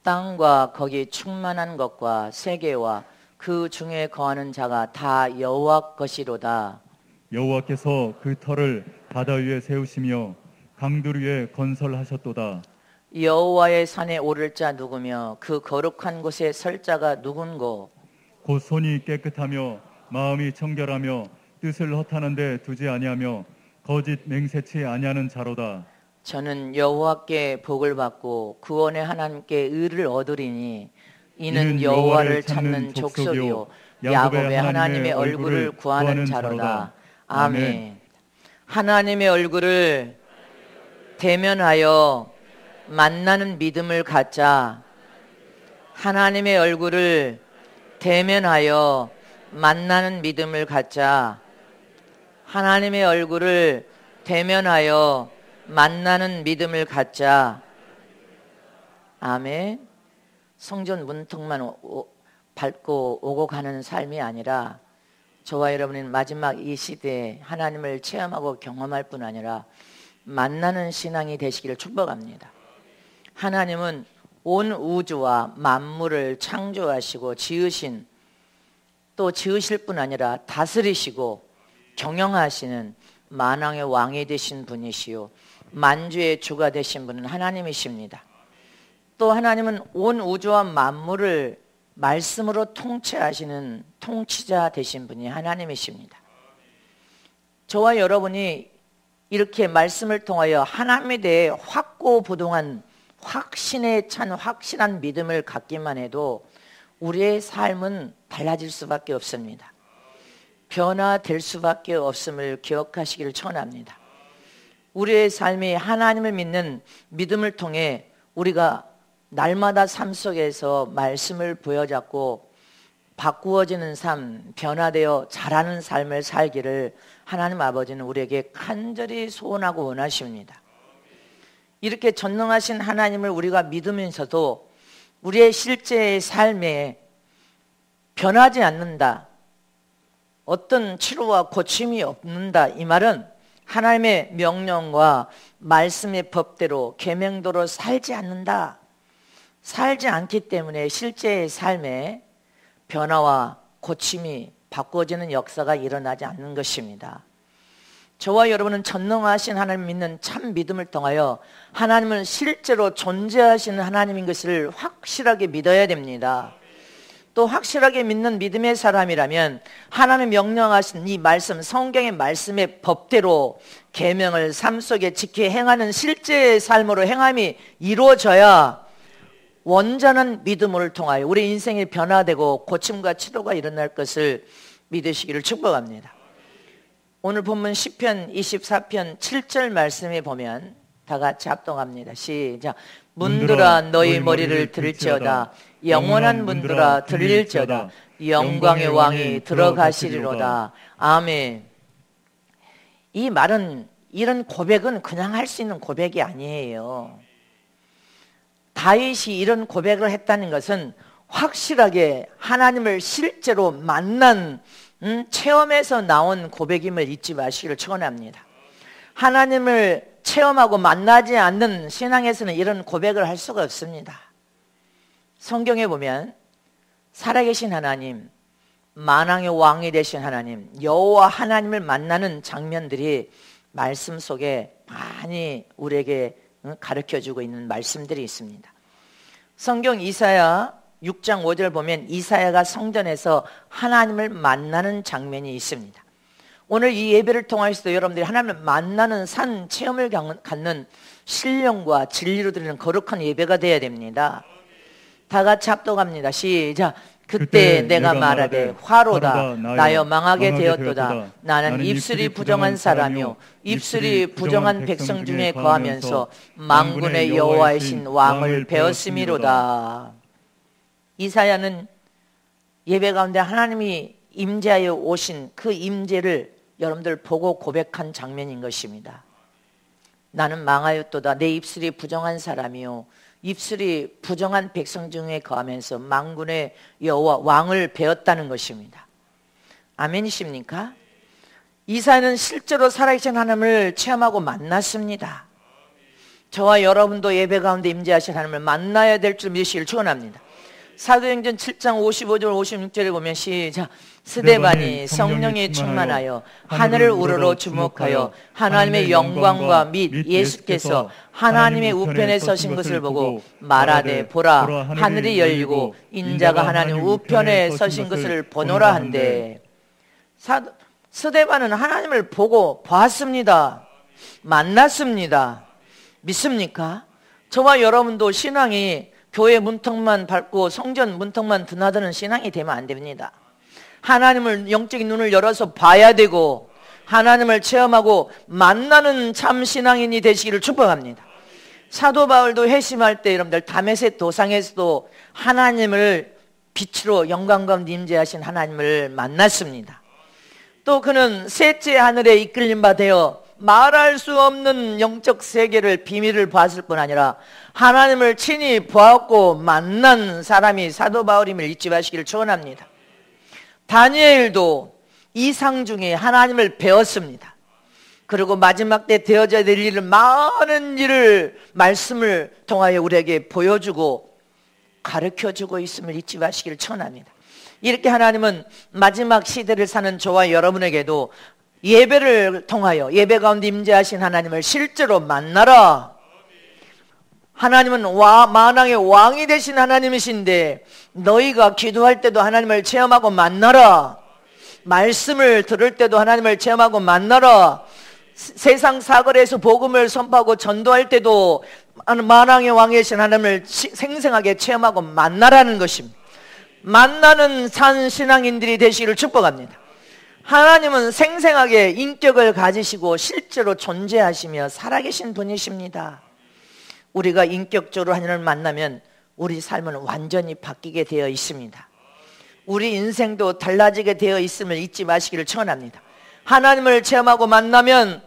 땅과 거기 충만한 것과 세계와 그 중에 거하는 자가 다 여호와 것이로다. 여호와께서 그 터를 바다 위에 세우시며 강들 위에 건설하셨도다. 여호와의 산에 오를 자 누구며 그 거룩한 곳에 설 자가 누군고. 곧 손이 깨끗하며 마음이 청결하며 뜻을 허탄한 데 두지 아니하며 거짓 맹세치 아니하는 자로다. 저는 여호와께 복을 받고 구원의 하나님께 의를 얻으리니 이는 여호와를 찾는 족속이요 야곱의 하나님의 얼굴을 구하는 자로다. 아멘. 하나님의 얼굴을 대면하여 만나는 믿음을 갖자. 하나님의 얼굴을 대면하여 만나는 믿음을 갖자. 하나님의 얼굴을 대면하여 만나는 믿음을 갖자. 아멘. 성전 문턱만 밟고 오고 가는 삶이 아니라 저와 여러분은 마지막 이 시대에 하나님을 체험하고 경험할 뿐 아니라 만나는 신앙이 되시기를 축복합니다. 하나님은 온 우주와 만물을 창조하시고 지으신, 또 지으실 뿐 아니라 다스리시고 경영하시는 만왕의 왕이 되신 분이시요 만주의 주가 되신 분은 하나님이십니다. 또 하나님은 온 우주와 만물을 말씀으로 통치하시는 통치자 되신 분이 하나님이십니다. 저와 여러분이 이렇게 말씀을 통하여 하나님에 대해 확고부동한 확신에 찬 확실한 믿음을 갖기만 해도 우리의 삶은 달라질 수밖에 없습니다. 변화될 수밖에 없음을 기억하시기를 청합니다. 우리의 삶이 하나님을 믿는 믿음을 통해 우리가 날마다 삶 속에서 말씀을 부여잡고 바꾸어지는 삶, 변화되어 자라는 삶을 살기를 하나님 아버지는 우리에게 간절히 소원하고 원하십니다. 이렇게 전능하신 하나님을 우리가 믿으면서도 우리의 실제의 삶에 변하지 않는다, 어떤 치료와 고침이 없는다, 이 말은 하나님의 명령과 말씀의 법대로 계명대로 살지 않는다, 살지 않기 때문에 실제의 삶에 변화와 고침이 바꿔지는 역사가 일어나지 않는 것입니다. 저와 여러분은 전능하신 하나님을 믿는 참 믿음을 통하여 하나님은 실제로 존재하시는 하나님인 것을 확실하게 믿어야 됩니다. 또 확실하게 믿는 믿음의 사람이라면 하나님 명령하신 이 말씀, 성경의 말씀의 법대로 계명을 삶 속에 지켜 행하는 실제의 삶으로 행함이 이루어져야 온전한 믿음을 통하여 우리 인생이 변화되고 고침과 치료가 일어날 것을 믿으시기를 축복합니다. 오늘 본문 시편 24편 7절 말씀에 보면 다 같이 합동합니다. 시작. 문들아 너희 머리를 들을지어다. 영원한 문들아 들릴지어다. 영광의 왕이 들어가시리로다. 아멘. 이 말은, 이런 고백은 그냥 할 수 있는 고백이 아니에요. 다윗이 이런 고백을 했다는 것은 확실하게 하나님을 실제로 만난 체험에서 나온 고백임을 잊지 마시기를 축원합니다. 하나님을 체험하고 만나지 않는 신앙에서는 이런 고백을 할 수가 없습니다. 성경에 보면 살아계신 하나님, 만왕의 왕이 되신 하나님, 여호와 하나님을 만나는 장면들이 말씀 속에 많이 우리에게 가르쳐주고 있는 말씀들이 있습니다. 성경 이사야 6장 5절 보면 이사야가 성전에서 하나님을 만나는 장면이 있습니다. 오늘 이 예배를 통해서도 여러분들이 하나님을 만나는 산 체험을 갖는 신령과 진리로 드리는 거룩한 예배가 되어야 됩니다. 다 같이 합독합니다. 시작. 그때 내가 말하되 화로다 나여 망하게 되었도다. 나는 입술이 부정한 사람이요 입술이 부정한 백성 중에 거하면서 만군의 여호와이신 왕을 배웠음이로다. 이사야는 예배 가운데 하나님이 임재하여 오신 그 임재를 여러분들 보고 고백한 장면인 것입니다. 나는 망하였도다. 내 입술이 부정한 사람이요 입술이 부정한 백성 중에 거하면서 만군의 여호와 왕을 배웠다는 것입니다. 아멘이십니까? 이사야는 실제로 살아계신 하나님을 체험하고 만났습니다. 저와 여러분도 예배 가운데 임재하신 하나님을 만나야 될 줄 믿으시길 축원합니다. 사도행전 7장 55절 56절에 보면 시작. 스데반이 성령에 충만하여 하늘을 우러러 주목하여 하나님의 영광과 및 예수께서 하나님의 우편에 서신 것을 보고 말하되 보라 하늘이 열리고 인자가 하나님 우편에 서신 것을 보노라 한대. 스데반은 하나님을 보고 봤습니다. 만났습니다. 믿습니까? 저와 여러분도 신앙이 교회 문턱만 밟고 성전 문턱만 드나드는 신앙이 되면 안 됩니다. 하나님을 영적인 눈을 열어서 봐야 되고 하나님을 체험하고 만나는 참 신앙인이 되시기를 축복합니다. 사도 바울도 회심할 때 여러분들 다메섹 도상에서도 하나님을 빛으로 영광 가운데 임재하신 하나님을 만났습니다. 또 그는 셋째 하늘에 이끌림 바 되어 말할 수 없는 영적 세계를 비밀을 봤을 뿐 아니라 하나님을 친히 보았고 만난 사람이 사도 바울임을 잊지 마시기를 축원합니다. 다니엘도 이상 중에 하나님을 배웠습니다. 그리고 마지막 때 되어져야 될 일을 많은 일을 말씀을 통하여 우리에게 보여주고 가르쳐주고 있음을 잊지 마시기를 축원합니다. 이렇게 하나님은 마지막 시대를 사는 저와 여러분에게도 예배를 통하여 예배 가운데 임재하신 하나님을 실제로 만나라. 하나님은 만왕의 왕이 되신 하나님이신데 너희가 기도할 때도 하나님을 체험하고 만나라. 말씀을 들을 때도 하나님을 체험하고 만나라. 세상 사거리에서 복음을 선포하고 전도할 때도 만왕의 왕이 되신 하나님을 생생하게 체험하고 만나라는 것입니다. 만나는 산 신앙인들이 되시기를 축복합니다. 하나님은 생생하게 인격을 가지시고 실제로 존재하시며 살아계신 분이십니다. 우리가 인격적으로 하나님을 만나면 우리 삶은 완전히 바뀌게 되어 있습니다. 우리 인생도 달라지게 되어 있음을 잊지 마시기를 축원합니다. 하나님을 체험하고 만나면서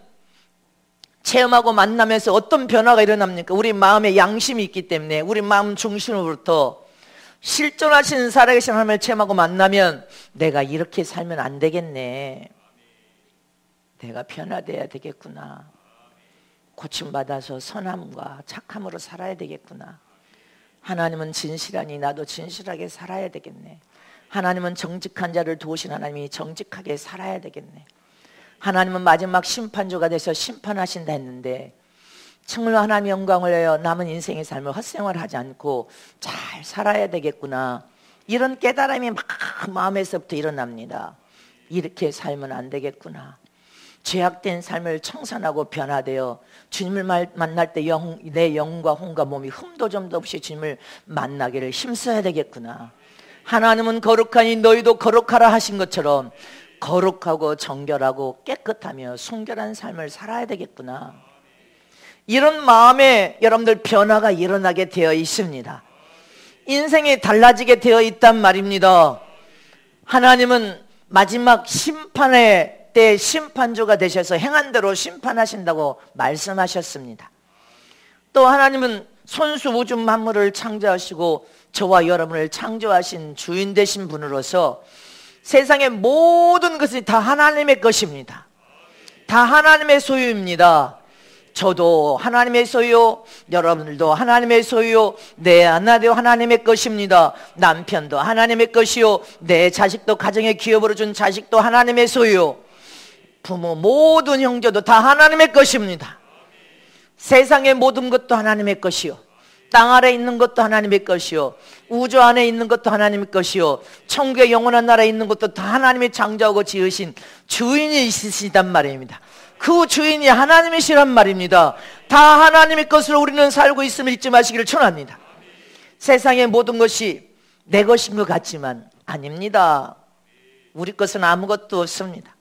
어떤 변화가 일어납니까? 우리 마음에 양심이 있기 때문에 우리 마음 중심으로부터 실존하신 살아계신 하나님을 체험하고 만나면 내가 이렇게 살면 안 되겠네. 내가 변화돼야 되겠구나. 고침받아서 선함과 착함으로 살아야 되겠구나. 하나님은 진실하니 나도 진실하게 살아야 되겠네. 하나님은 정직한 자를 도우신 하나님이 정직하게 살아야 되겠네. 하나님은 마지막 심판주가 돼서 심판하신다 했는데 정말 하나님의 영광을 내어 남은 인생의 삶을 헛생활하지 않고 잘 살아야 되겠구나. 이런 깨달음이 막 마음에서부터 일어납니다. 이렇게 살면 안 되겠구나. 죄악된 삶을 청산하고 변화되어 주님을 만날 때 내 영과 혼과 몸이 흠도 점도 없이 주님을 만나기를 힘써야 되겠구나. 하나님은 거룩하니 너희도 거룩하라 하신 것처럼 거룩하고 정결하고 깨끗하며 순결한 삶을 살아야 되겠구나. 이런 마음에 여러분들 변화가 일어나게 되어 있습니다. 인생이 달라지게 되어 있단 말입니다. 하나님은 마지막 심판의 때 심판주가 되셔서 행한 대로 심판하신다고 말씀하셨습니다. 또 하나님은 손수 우주 만물을 창조하시고 저와 여러분을 창조하신 주인 되신 분으로서 세상의 모든 것이 다 하나님의 것입니다. 다 하나님의 소유입니다. 저도 하나님의 소유, 여러분들도 하나님의 소유, 내 아내도 하나님의 것입니다. 남편도 하나님의 것이요, 내 자식도 가정의 기업으로 준 자식도 하나님의 소유, 부모 모든 형제도 다 하나님의 것입니다. 세상의 모든 것도 하나님의 것이요, 땅 아래 있는 것도 하나님의 것이요, 우주 안에 있는 것도 하나님의 것이요, 천국의 영원한 나라에 있는 것도 다 하나님이 창조하고 지으신 주인이 있으시단 말입니다. 그 주인이 하나님이시란 말입니다. 다 하나님의 것으로 우리는 살고 있음을 잊지 마시기를 축원합니다. 세상의 모든 것이 내 것인 것 같지만 아닙니다. 우리 것은 아무것도 없습니다.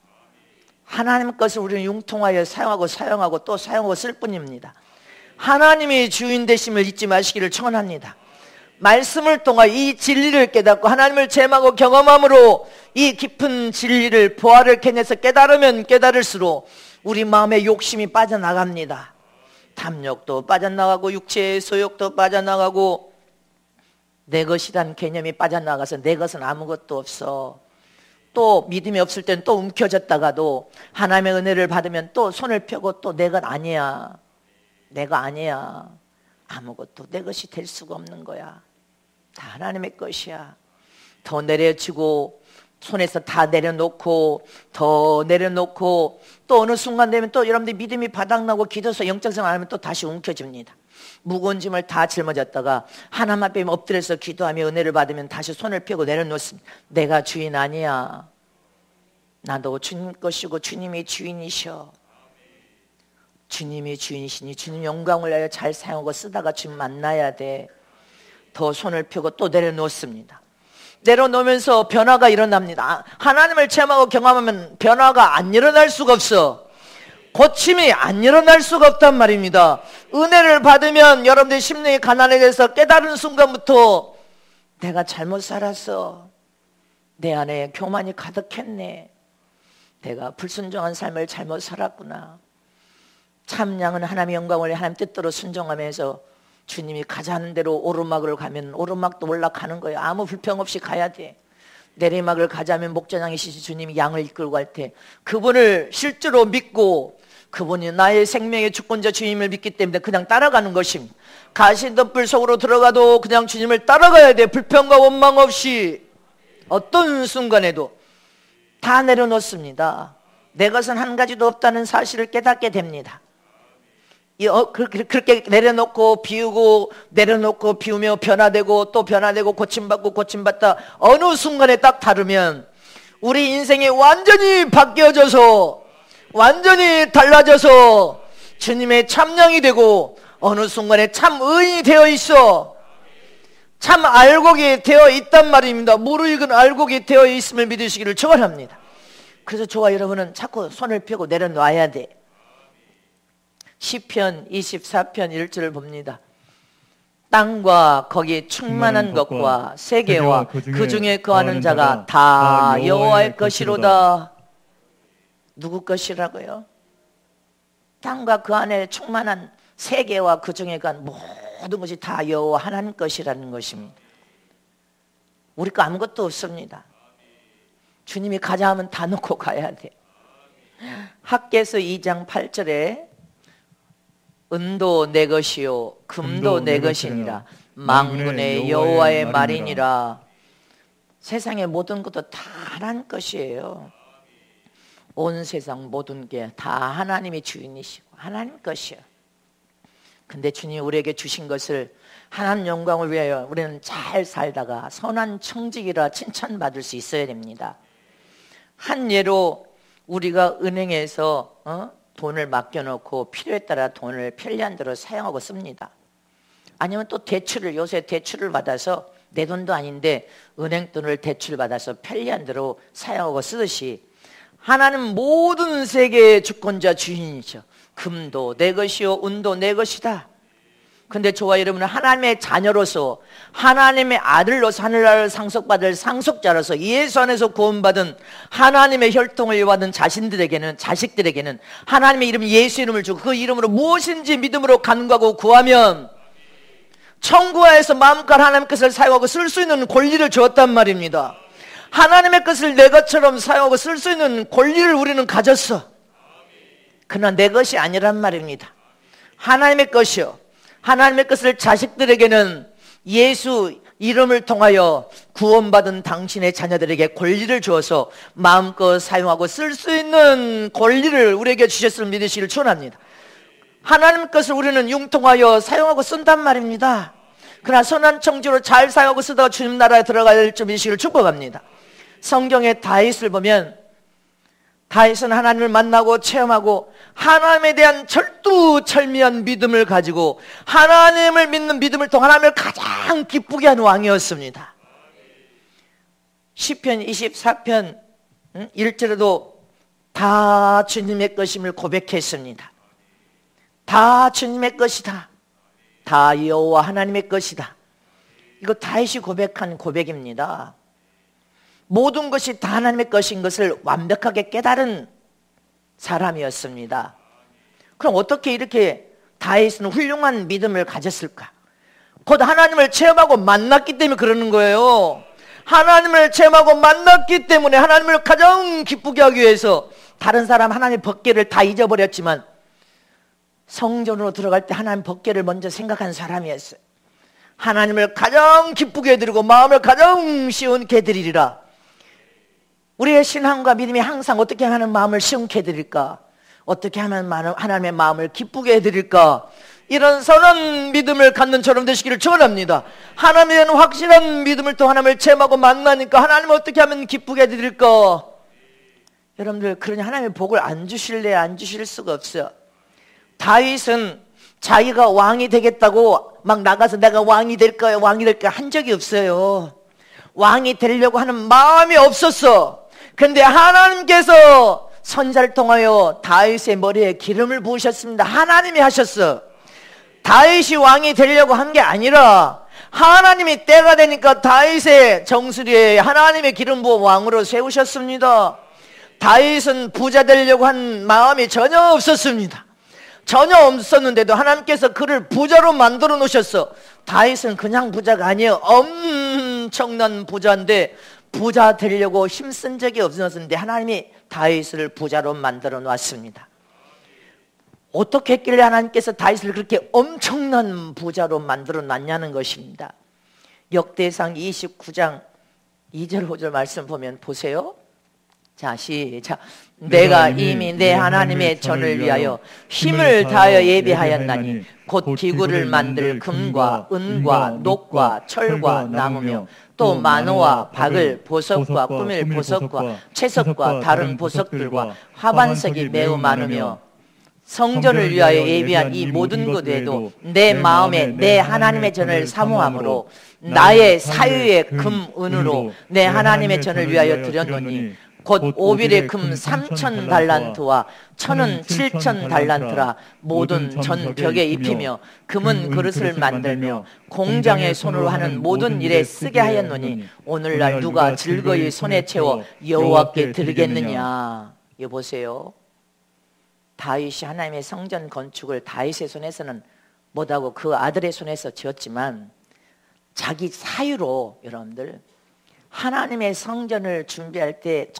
하나님 것을 우리는 융통하여 사용하고 또 사용하고 쓸 뿐입니다. 하나님이 주인 되심을 잊지 마시기를 축원합니다. 말씀을 통하여 이 진리를 깨닫고 하나님을 체험하고 경험함으로 이 깊은 진리를 보화를 캐내서 깨달으면 깨달을수록 우리 마음의 욕심이 빠져나갑니다. 탐욕도 빠져나가고 육체의 소욕도 빠져나가고 내 것이란 개념이 빠져나가서 내 것은 아무것도 없어. 또 믿음이 없을 땐 또 움켜졌다가도 하나님의 은혜를 받으면 또 손을 펴고 또 내 것 아니야. 내가 아니야. 아무것도 내 것이 될 수가 없는 거야. 다 하나님의 것이야. 더 내려지고 손에서 다 내려놓고 더 내려놓고 또 어느 순간 되면 또 여러분들 믿음이 바닥나고 기도해서 영적생활 안 하면 또 다시 움켜집니다. 무거운 짐을 다 짊어졌다가 하나만 빼면 엎드려서 기도하며 은혜를 받으면 다시 손을 펴고 내려놓습니다. 내가 주인 아니야. 나도 주님 것이고 주님이 주인이셔. 주님이 주인이시니 주님 영광을 위하여 잘 사용하고 쓰다가 주님 만나야 돼. 더 손을 펴고 또 내려놓습니다. 내려놓으면서 변화가 일어납니다. 하나님을 체험하고 경험하면 변화가 안 일어날 수가 없어. 고침이 안 일어날 수가 없단 말입니다. 은혜를 받으면 여러분들 심령이 가난해져서 깨달은 순간부터 내가 잘못 살았어. 내 안에 교만이 가득했네. 내가 불순종한 삶을 잘못 살았구나. 참 양은 하나님의 영광을 위해 하나님 뜻대로 순종하면서 주님이 가자는 대로 오르막을 가면 오르막도 올라가는 거예요. 아무 불평 없이 가야 돼. 내리막을 가자면 목자장이시지 주님이 양을 이끌고 갈 때 그분을 실제로 믿고 그분이 나의 생명의 주권자 주님을 믿기 때문에 그냥 따라가는 것입니다. 가시덤불 속으로 들어가도 그냥 주님을 따라가야 돼. 불평과 원망 없이 어떤 순간에도 다 내려놓습니다. 내 것은 한 가지도 없다는 사실을 깨닫게 됩니다. 그렇게 내려놓고 비우고 내려놓고 비우며 변화되고 또 변화되고 고침받고 고침받다 어느 순간에 딱 다르면 우리 인생이 완전히 바뀌어져서 완전히 달라져서 주님의 참령이 되고 어느 순간에 참 의인이 되어 있어. 참 알곡이 되어 있단 말입니다. 무르익은 알곡이 되어 있음을 믿으시기를 축원합니다. 그래서 저와 여러분은 자꾸 손을 펴고 내려놔야 돼. 시편 24편 1절을 봅니다. 땅과 거기 충만한 것과 세계와 그 중에 거하는 자가 다 여호와의 것이로다. 누구 것이라고요? 땅과 그 안에 충만한 세계와 그 중에 거한 모든 것이 다 여호와 하나님 것이라는 것입니다. 우리 거 아무것도 없습니다. 주님이 가자 하면 다 놓고 가야 돼. 학개서 2장 8절에 은도 내 것이요 금도 내 것이니라 만군의 여호와의 말이니라. 세상의 모든 것도 다 하나님 것이에요. 온 세상 모든 게 다 하나님이 주인이시고 하나님 것이에요. 근데 주님이 우리에게 주신 것을 하나님 영광을 위하여 우리는 잘 살다가 선한 청직이라 칭찬받을 수 있어야 됩니다. 한 예로 우리가 은행에서 돈을 맡겨놓고 필요에 따라 돈을 편리한 대로 사용하고 씁니다. 아니면 또 대출을 요새 대출을 받아서 내 돈도 아닌데 은행 돈을 대출 받아서 편리한 대로 사용하고 쓰듯이 하나님 모든 세계의 주권자 주인이죠. 금도 내 것이요 은도 내 것이다. 근데 저와 여러분은 하나님의 자녀로서 하나님의 아들로서 하늘나라를 상속받을 상속자로서 예수 안에서 구원받은 하나님의 혈통을 받은 자식들에게는 하나님의 이름 예수 이름을 주고 그 이름으로 무엇인지 믿음으로 간구하고 구하면 천국에서 마음껏 하나님의 것을 사용하고 쓸 수 있는 권리를 주었단 말입니다. 하나님의 것을 내 것처럼 사용하고 쓸 수 있는 권리를 우리는 가졌어. 그러나 내 것이 아니란 말입니다. 하나님의 것이요. 하나님의 것을 자식들에게는 예수 이름을 통하여 구원받은 당신의 자녀들에게 권리를 주어서 마음껏 사용하고 쓸 수 있는 권리를 우리에게 주셨음을 믿으시기를 축원합니다. 하나님의 것을 우리는 융통하여 사용하고 쓴단 말입니다. 그러나 선한 청지로 잘 사용하고 쓰다가 주님 나라에 들어갈 줄 믿으시기를 축복합니다. 성경의 다윗을 보면 다윗은 하나님을 만나고 체험하고 하나님에 대한 철두철미한 믿음을 가지고 하나님을 믿는 믿음을 통해 하나님을 가장 기쁘게 하는 왕이었습니다. 시편 24편 1절에도 다 주님의 것임을 고백했습니다. 다 주님의 것이다. 다 여호와 하나님의 것이다. 이거 다윗이 고백한 고백입니다. 모든 것이 다 하나님의 것인 것을 완벽하게 깨달은 사람이었습니다. 그럼 어떻게 이렇게 다윗은 훌륭한 믿음을 가졌을까? 곧 하나님을 체험하고 만났기 때문에 그러는 거예요. 하나님을 체험하고 만났기 때문에 하나님을 가장 기쁘게 하기 위해서 다른 사람 하나님의 법궤를 다 잊어버렸지만 성전으로 들어갈 때 하나님 법궤를 먼저 생각한 사람이었어요. 하나님을 가장 기쁘게 해드리고 마음을 가장 시원케 해드리리라. 우리의 신앙과 믿음이 항상 어떻게 하면 마음을 시원케 해드릴까? 어떻게 하면 하나님의 마음을 기쁘게 해드릴까? 이런 선한 믿음을 갖는 저럼 되시기를 축원합니다. 하나님에 대한 확실한 믿음을 또 하나님을 체험하고 만나니까 하나님을 어떻게 하면 기쁘게 해드릴까? 여러분들, 그러니 하나님의 복을 안 주실래야 안 주실 수가 없어요. 다윗은 자기가 왕이 되겠다고 막 나가서 내가 왕이 될 거야 한 적이 없어요. 왕이 되려고 하는 마음이 없었어. 그런데 하나님께서 선지자를 통하여 다윗의 머리에 기름을 부으셨습니다. 하나님이 하셨어. 다윗이 왕이 되려고 한 게 아니라 하나님이 때가 되니까 다윗의 정수리에 하나님의 기름 부어 왕으로 세우셨습니다. 다윗은 부자 되려고 한 마음이 전혀 없었습니다. 전혀 없었는데도 하나님께서 그를 부자로 만들어 놓으셨어. 다윗은 그냥 부자가 아니에요. 엄청난 부자인데 부자 되려고 힘쓴 적이 없었는데 하나님이 다윗을 부자로 만들어 놨습니다. 어떻게 했길래 하나님께서 다윗을 그렇게 엄청난 부자로 만들어 놨냐는 것입니다. 역대상 29장 2절 5절 말씀 보면 보세요. 자, 시작. 내가 이미 내 하나님의 전을 위하여 힘을 다하여 예비하였나니 곧 기구를 만들 금과 은과 녹과 철과 나무며 또 만호와 박을 보석과 꾸밀 보석과 채석과 다른 보석들과 화반석이 매우 많으며 성전을 위하여 예비한 이 모든 것 외에도 내 마음에 내 하나님의 전을 사모함으로 나의 사유의 금 은으로 내 하나님의 전을 위하여 드렸노니 곧 오빌의 금 3,000 달란트와 천은 7,000 달란트라 모든 전 벽에 입히며 금은 그릇을 만들며 공장의 손으로 하는 모든 일에 쓰게 하였노니 오늘날 누가 즐거이 손에 채워 여호와께 드리겠느냐. 이거 보세요. 다윗이 하나님의 성전 건축을 다윗의 손에서는 못하고 그 아들의 손에서 지었지만 자기 사유로 여러분들 하나님의 성전을 준비할 때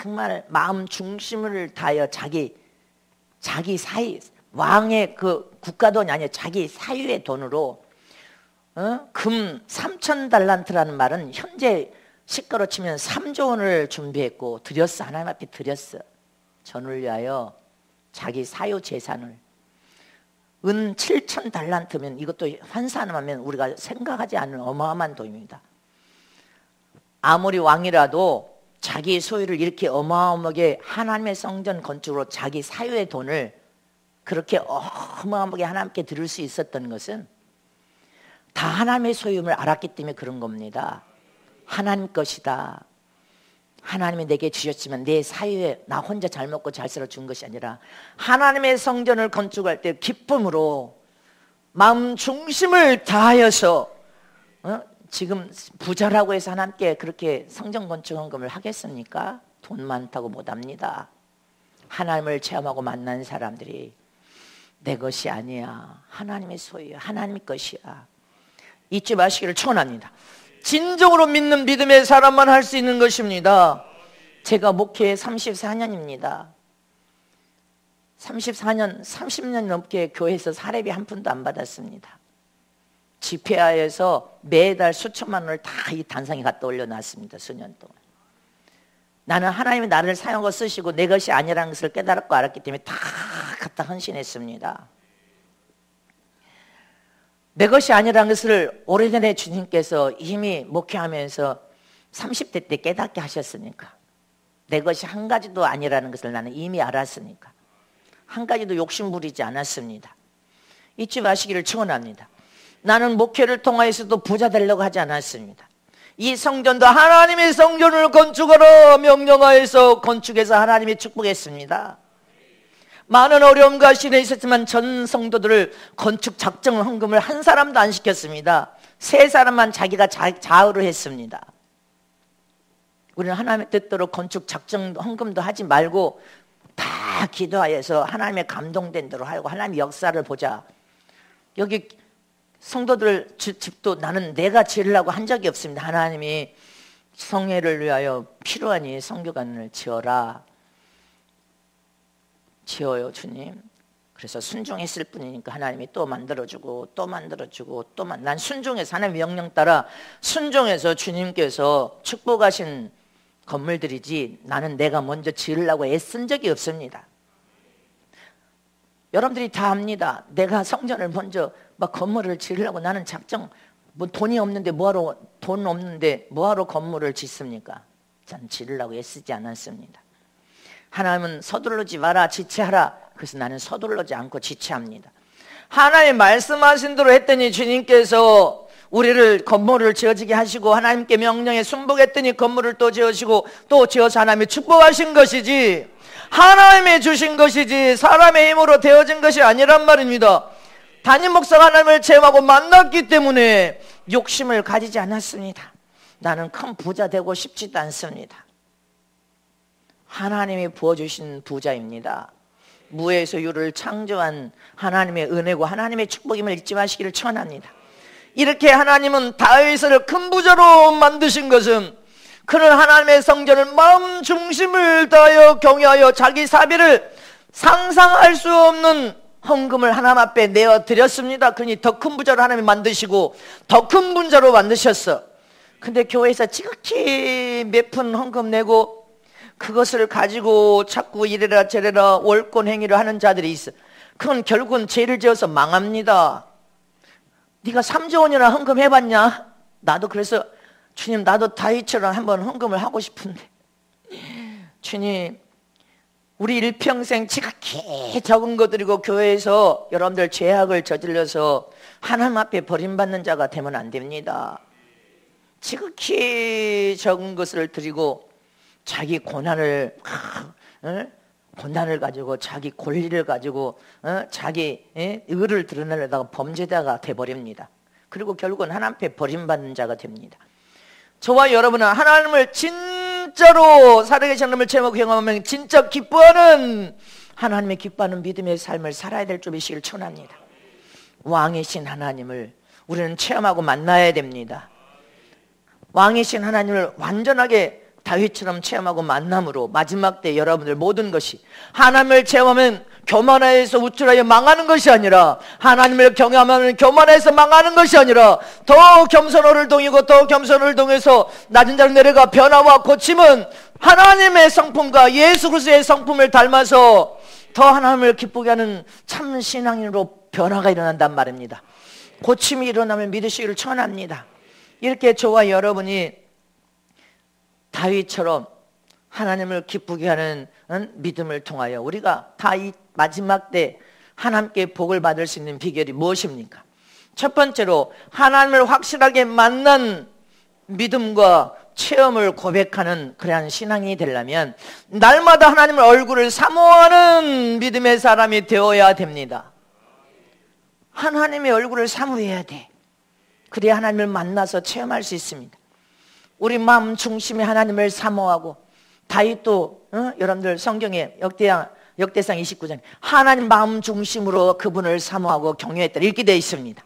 정말 마음 중심을 다하여 자기 사유, 왕의 그 국가돈이 아니라 자기 사유의 돈으로 금 3,000 달란트라는 말은 현재 시가로 치면 3조 원을 준비했고 드렸어. 하나님 앞에 드렸어. 전을 위하여 자기 사유 재산을. 은 7,000 달란트면 이것도 환산하면 우리가 생각하지 않는 어마어마한 돈입니다. 아무리 왕이라도 자기 소유를 이렇게 어마어마하게 하나님의 성전 건축으로 자기 사유의 돈을 그렇게 어마어마하게 하나님께 드릴 수 있었던 것은 다 하나님의 소유임을 알았기 때문에 그런 겁니다. 하나님 것이다. 하나님이 내게 주셨지만 내 사유에 나 혼자 잘 먹고 잘 살아 준 것이 아니라 하나님의 성전을 건축할 때 기쁨으로 마음 중심을 다하여서 지금 부자라고 해서 하나님께 그렇게 성전 건축 헌금을 하겠습니까? 돈 많다고 못합니다. 하나님을 체험하고 만난 사람들이 내 것이 아니야. 하나님의 소유야. 하나님의 것이야. 잊지 마시기를 축원합니다. 진정으로 믿는 믿음의 사람만 할 수 있는 것입니다. 제가 목회 34년입니다. 34년, 30년 넘게 교회에서 사례비 한 푼도 안 받았습니다. 집회하에서 매달 수천만 원을 다 이 단상에 갖다 올려놨습니다. 수년 동안. 나는 하나님이 나를 사용하고 쓰시고 내 것이 아니라는 것을 깨달았고 알았기 때문에 다 갖다 헌신했습니다. 내 것이 아니라는 것을 오래전에 주님께서 이미 목회하면서 30대 때 깨닫게 하셨으니까 내 것이 한 가지도 아니라는 것을 나는 이미 알았으니까 한 가지도 욕심 부리지 않았습니다. 잊지 마시기를 축원합니다. 나는 목회를 통하여서도 부자 되려고 하지 않았습니다. 이 성전도 하나님의 성전을 건축하라 명령하여서 건축해서 하나님이 축복했습니다. 많은 어려움과 시련이 있었지만 전 성도들을 건축 작정 헌금을 한 사람도 안 시켰습니다. 세 사람만 자기가 자의로 했습니다. 우리는 하나님의 뜻대로 건축 작정 헌금도 하지 말고 다 기도하여서 하나님의 감동된 대로 하고 하나님의 역사를 보자. 여기 성도들 집도 나는 내가 지으려고 한 적이 없습니다. 하나님이 성회를 위하여 필요하니 성교관을 지어라. 지어요 주님. 그래서 순종했을 뿐이니까 하나님이 또 만들어주고 또 만들어주고 난 순종해서 하나님 명령 따라 순종해서 주님께서 축복하신 건물들이지 나는 내가 먼저 지으려고 애쓴 적이 없습니다. 여러분들이 다 압니다. 내가 성전을 먼저 막 건물을 지으려고 나는 작정 뭐 돈이 없는데 돈 없는데 뭐하러 건물을 짓습니까? 전 지으려고 애쓰지 않았습니다. 하나님은 서두르지 마라 지체하라. 그래서 나는 서두르지 않고 지체합니다. 하나님 말씀하신 대로 했더니 주님께서 우리를 건물을 지어지게 하시고 하나님께 명령에 순복했더니 건물을 또 지으시고 또 지어서 하나님이 축복하신 것이지 하나님이 주신 것이지 사람의 힘으로 되어진 것이 아니란 말입니다. 담임 목사가 하나님을 체험하고 만났기 때문에 욕심을 가지지 않았습니다. 나는 큰 부자 되고 싶지도 않습니다. 하나님이 부어주신 부자입니다. 무에서 유를 창조한 하나님의 은혜고 하나님의 축복임을 잊지 마시기를 축원합니다. 이렇게 하나님은 다윗을 큰 부자로 만드신 것은 그는 하나님의 성전을 마음 중심을 다하여 경외하여 자기 사비를 상상할 수 없는 헌금을 하나님 앞에 내어드렸습니다. 그러니 더 큰 부자로 하나님이 만드시고 더 큰 부자로 만드셨어. 근데 교회에서 지극히 몇 푼 헌금 내고 그것을 가지고 자꾸 이래라 저래라 월권 행위를 하는 자들이 있어. 그건 결국은 죄를 지어서 망합니다. 네가 3조 원이나 헌금해봤냐? 나도 그래서 주님 나도 다윗처럼 한번 헌금을 하고 싶은데 주님 우리 일평생 지극히 적은 것들이고 교회에서 여러분들 죄악을 저질러서 하나님 앞에 버림받는 자가 되면 안 됩니다. 지극히 적은 것을 드리고 자기 고난을 가지고 자기 권리를 가지고 자기 의를 드러내려다가 범죄자가 돼버립니다. 그리고 결국은 하나님 앞에 버림받는 자가 됩니다. 저와 여러분은 하나님을 진짜로 살아계신 하나님을 체험하고 경험하면 진짜 기뻐하는 하나님의 기뻐하는 믿음의 삶을 살아야 될 줄이시길 축원합니다. 왕이신 하나님을 우리는 체험하고 만나야 됩니다. 왕이신 하나님을 완전하게 다윗처럼 체험하고 만남으로 마지막 때 여러분들 모든 것이 하나님을 체험하면 교만해서 우쭐하여 망하는 것이 아니라 하나님을 경외하면 교만해서 망하는 것이 아니라 더 겸손을 동이고 더 겸손을 동해서 낮은 자로 내려가 변화와 고침은 하나님의 성품과 예수 그리스도의 성품을 닮아서 더 하나님을 기쁘게 하는 참 신앙인으로 변화가 일어난단 말입니다. 고침이 일어나면 믿으시기를 축원합니다. 이렇게 저와 여러분이 다윗처럼 하나님을 기쁘게 하는 믿음을 통하여 우리가 다 이 마지막 때 하나님께 복을 받을 수 있는 비결이 무엇입니까? 첫 번째로 하나님을 확실하게 만난 믿음과 체험을 고백하는 그러한 신앙이 되려면 날마다 하나님의 얼굴을 사모하는 믿음의 사람이 되어야 됩니다. 하나님의 얼굴을 사모해야 돼. 그래야 하나님을 만나서 체험할 수 있습니다. 우리 마음 중심에 하나님을 사모하고 다윗도 여러분들 성경에 역대상 29장 하나님 마음 중심으로 그분을 사모하고 경외했다 이렇게 되어 있습니다.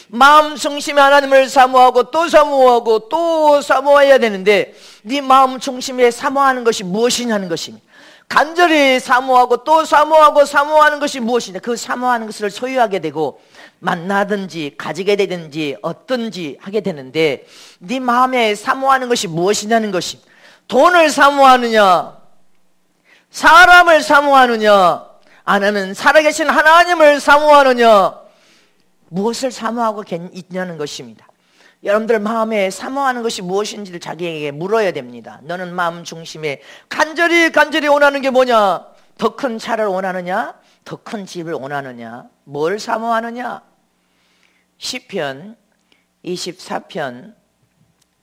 마음 중심에 하나님을 사모하고 또 사모하고 또 사모해야 되는데 네 마음 중심에 사모하는 것이 무엇이냐는 것입니다. 간절히 사모하고 또 사모하는 것이 무엇이냐. 그 사모하는 것을 소유하게 되고 만나든지 가지게 되든지 얻든지 하게 되는데 네 마음에 사모하는 것이 무엇이냐는 것입니다. 돈을 사모하느냐 사람을 사모하느냐 아니면 살아계신 하나님을 사모하느냐 무엇을 사모하고 있냐는 것입니다. 여러분들 마음에 사모하는 것이 무엇인지를 자기에게 물어야 됩니다. 너는 마음 중심에 간절히 원하는 게 뭐냐? 더 큰 차를 원하느냐? 더 큰 집을 원하느냐? 뭘 사모하느냐? 시편 24편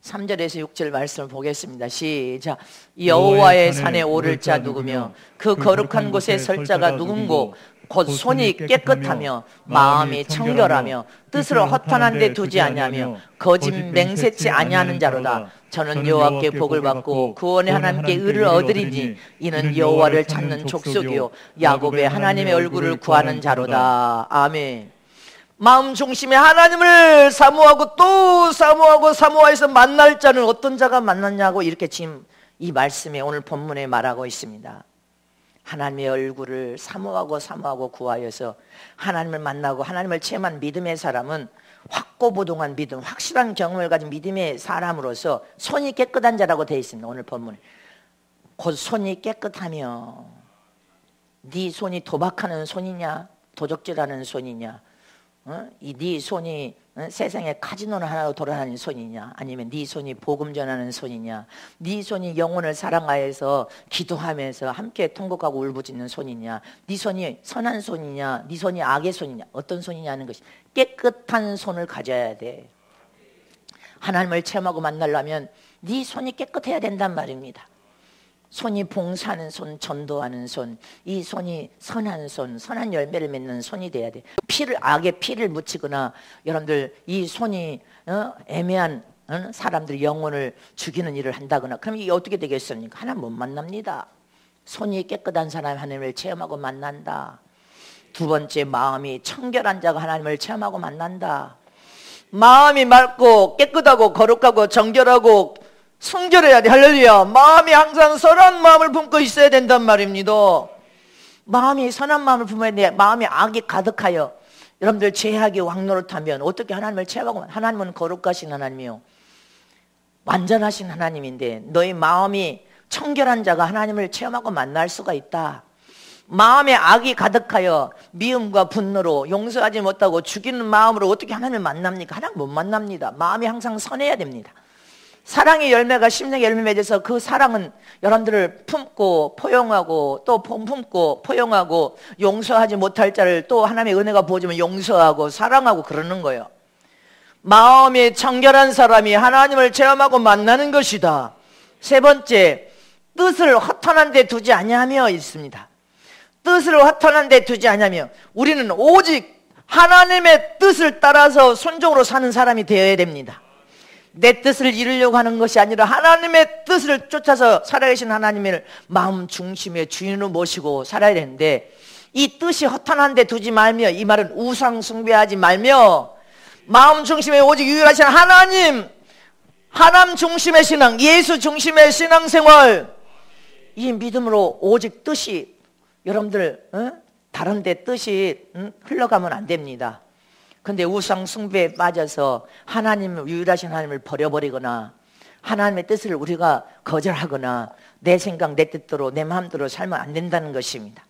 3절에서 6절 말씀을 보겠습니다. 시작. 여호와의 산에 오를 자 누구며 그 거룩한 곳에 설 자가 누군고 곧 손이 깨끗하며 마음이 청결하며 뜻을 허탄한 데 두지 아니하며 거짓 맹세치 아니하는 자로다. 저는 여호와께 복을 받고 구원의 하나님께 의를 얻으리니 이는 여호와를 찾는 족속이요 야곱의 하나님의 얼굴을 구하는 자로다. 아멘. 마음 중심에 하나님을 사모하고 또 사모해서 만날 자는 어떤 자가 만났냐고 이렇게 지금 이 말씀에 오늘 본문에 말하고 있습니다. 하나님의 얼굴을 사모하고 구하여서 하나님을 만나고 하나님을 체험한 믿음의 사람은 확고부동한 믿음, 확실한 경험을 가진 믿음의 사람으로서 손이 깨끗한 자라고 되어 있습니다. 오늘 본문에 곧 손이 깨끗하며, 네 손이 도박하는 손이냐, 도적질하는 손이냐, 네 손이 세상에 카지노를 하나 돌아다니는 손이냐, 아니면 네 손이 복음 전하는 손이냐, 네 손이 영혼을 사랑하여서 기도하면서 함께 통곡하고 울부짖는 손이냐, 네 손이 선한 손이냐, 네 손이 악의 손이냐, 어떤 손이냐 하는 것이 깨끗한 손을 가져야 돼. 하나님을 체험하고 만나려면 네 손이 깨끗해야 된단 말입니다. 손이 봉사하는 손, 전도하는 손, 이 손이 선한 손, 선한 열매를 맺는 손이 돼야 돼. 악에 피를 묻히거나 여러분들 이 손이 애매한 사람들 영혼을 죽이는 일을 한다거나 그럼 이게 어떻게 되겠습니까? 하나님 못 만납니다. 손이 깨끗한 사람이 하나님을 체험하고 만난다. 두 번째, 마음이 청결한 자가 하나님을 체험하고 만난다. 마음이 맑고 깨끗하고 거룩하고 정결하고 순결해야 돼. 할렐루야. 마음이 항상 선한 마음을 품고 있어야 된단 말입니다. 마음이 선한 마음을 품어야 돼. 마음이 악이 가득하여 여러분들 죄악이 왕노릇하면 어떻게 하나님을 체험하고, 하나님은 거룩하신 하나님이요 완전하신 하나님인데 너희 마음이 청결한 자가 하나님을 체험하고 만날 수가 있다. 마음에 악이 가득하여 미움과 분노로 용서하지 못하고 죽이는 마음으로 어떻게 하나님을 만납니까? 하나님 못 만납니다. 마음이 항상 선해야 됩니다. 사랑의 열매가 심령의 열매 맺어서 그 사랑은 여러분들을 품고 포용하고 또 품고 포용하고 용서하지 못할 자를 또 하나님의 은혜가 부어주면 용서하고 사랑하고 그러는 거예요. 마음이 청결한 사람이 하나님을 체험하고 만나는 것이다. 세 번째, 뜻을 허탄한 데 두지 아니하며 있습니다. 뜻을 허탄한 데 두지 아니하며, 우리는 오직 하나님의 뜻을 따라서 순종으로 사는 사람이 되어야 됩니다. 내 뜻을 이루려고 하는 것이 아니라 하나님의 뜻을 쫓아서 살아계신 하나님을 마음 중심의 주인으로 모시고 살아야 되는데, 이 뜻이 허탄한 데 두지 말며, 이 말은 우상 숭배하지 말며 마음 중심의 오직 유일하신 하나님 중심의 신앙, 예수 중심의 신앙생활, 이 믿음으로 오직 뜻이 여러분들 다른 데 뜻이 흘러가면 안 됩니다. 근데 우상 숭배에 빠져서 하나님, 유일하신 하나님을 버려버리거나 하나님의 뜻을 우리가 거절하거나 내 생각, 내 뜻대로, 내 마음대로 살면 안 된다는 것입니다.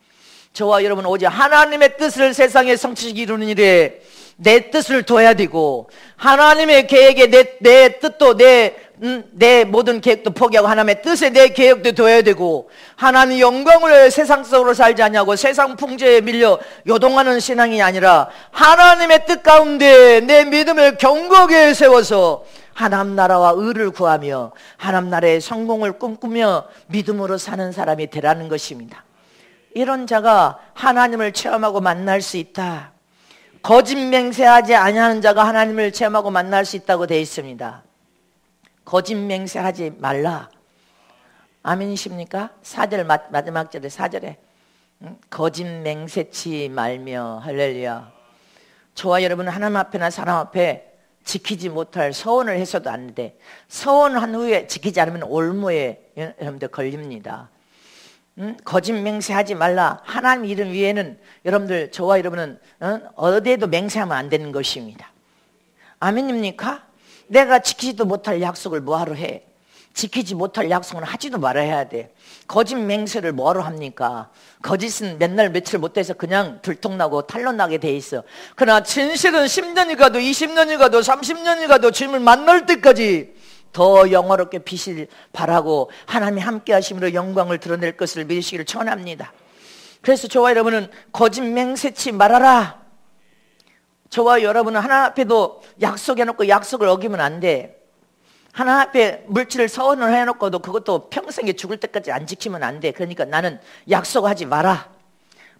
저와 여러분 오직 하나님의 뜻을 세상에 성취시키기 이루는 일에 내 뜻을 둬야 되고, 하나님의 계획에 내 뜻도 내 모든 계획도 포기하고 하나님의 뜻에 내 계획도 둬야 되고, 하나님 영광을 세상 속으로 살지 않냐고 세상 풍조에 밀려 요동하는 신앙이 아니라 하나님의 뜻 가운데 내 믿음을 견고하게 세워서 하나님 나라와 의를 구하며 하나님 나라의 성공을 꿈꾸며 믿음으로 사는 사람이 되라는 것입니다. 이런 자가 하나님을 체험하고 만날 수 있다. 거짓 맹세하지 아니하는 자가 하나님을 체험하고 만날 수 있다고 되어 있습니다. 거짓 맹세하지 말라. 아멘이십니까? 4절 마지막 절에 4절에 거짓 맹세치 말며, 할렐루야. 저와 여러분은 하나님 앞에나 사람 앞에 지키지 못할 서원을 해서도 안 돼. 서원한 후에 지키지 않으면 올무에 여러분들 걸립니다. 거짓 맹세하지 말라. 하나님 이름 위에는 여러분들, 저와 여러분은 어디에도 맹세하면 안 되는 것입니다. 아멘입니까? 내가 지키지도 못할 약속을 뭐하러 해? 지키지 못할 약속은 하지도 말아야 돼. 거짓 맹세를 뭐하러 합니까? 거짓은 맨날 며칠 못해서 그냥 들통나고 탄로나게 돼 있어. 그러나 진실은 10년이 가도 20년이 가도 30년이 가도 주님을 만날 때까지 더 영화롭게 빛을 발하고 하나님이 함께 하심으로 영광을 드러낼 것을 믿으시기를 축원합니다. 그래서 저와 여러분은 거짓 맹세치 말아라. 저와 여러분은 하나님 앞에도 약속해놓고 약속을 어기면 안 돼. 하나님 앞에 물질을 서원을 해놓고도 그것도 평생에 죽을 때까지 안 지키면 안 돼. 그러니까 나는 약속하지 마라.